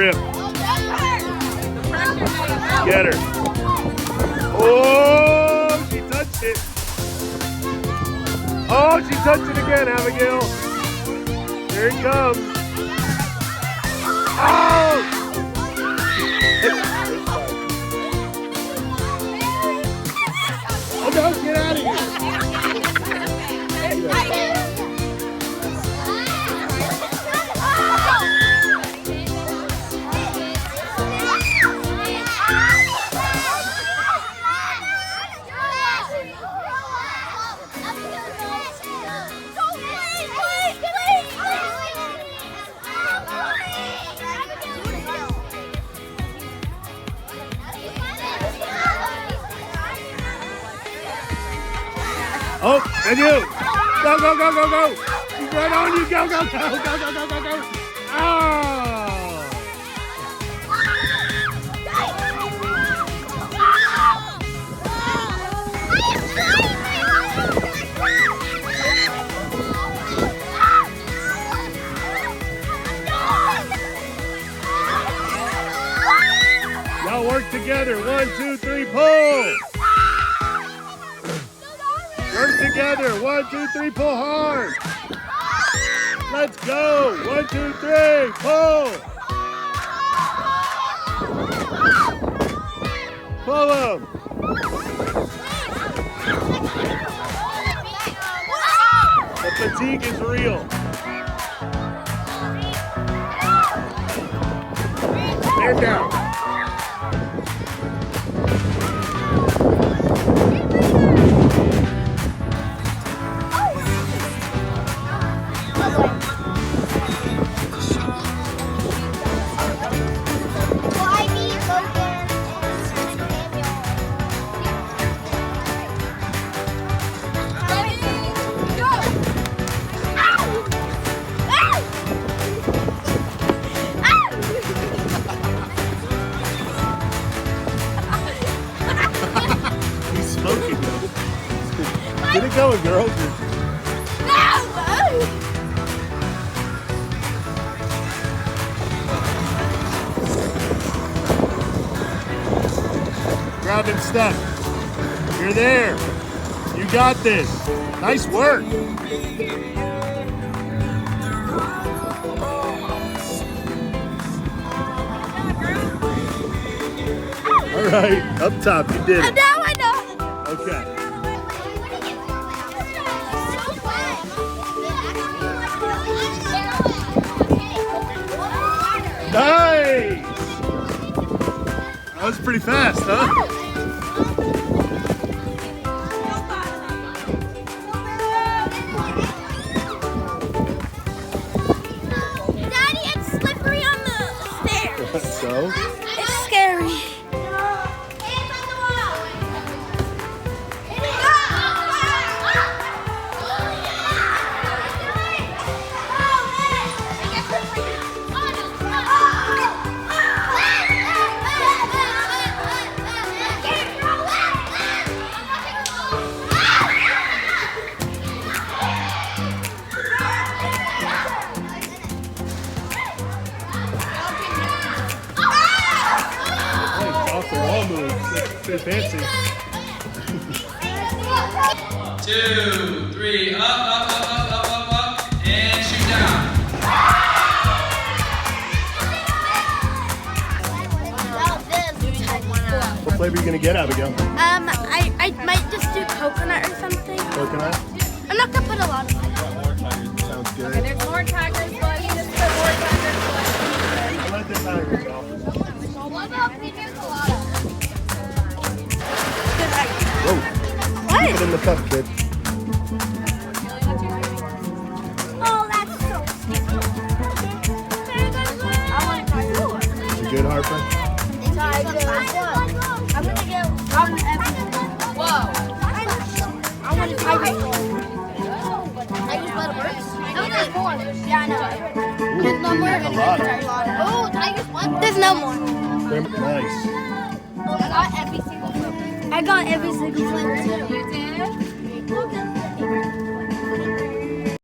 rip. Get her. Oh, she touched it. Oh, she touched it again, Abigail. Here it comes. Oh! Oh no, get out of here. Oh, and you! Go, go, go, go, go! She's right on you! Go, go, go, go, go, go, go, go! Oh! Y'all work together. 1, 2, 3, pull! Work together. 1, 2, 3, pull hard. Let's go. 1, 2, 3, pull. Pull them. The fatigue is real. Stand down. Get it going, girls. Grab and step. You're there. You got this. Nice work. All right, up top, you did it. I know. Okay. Nice! That was pretty fast, huh? Daddy, it's slippery on the stairs. So? It's scary. Pretty fancy. 2, 3, up, and shoot down. What flavor are you gonna get, Abigail? I might just do coconut or something. Coconut? I'm not gonna put a lot of it. Sounds good. Okay, there's more Tiger's Blood. You just put more Tiger's Blood. Let the timer go. What about pina colada? Whoa. What? Put it in the cup, kid. Oh, that's so sticky. I want to try yours. Is it good, Harper? I'm gonna get one everything. Whoa. I want to try Tiger's Blood works? No, there's more. Yeah, I know. There's no more. A lot. Oh, Tiger's Blood. There's no more. Nice. I got every single flavor. I got every single flavor too. You did? Look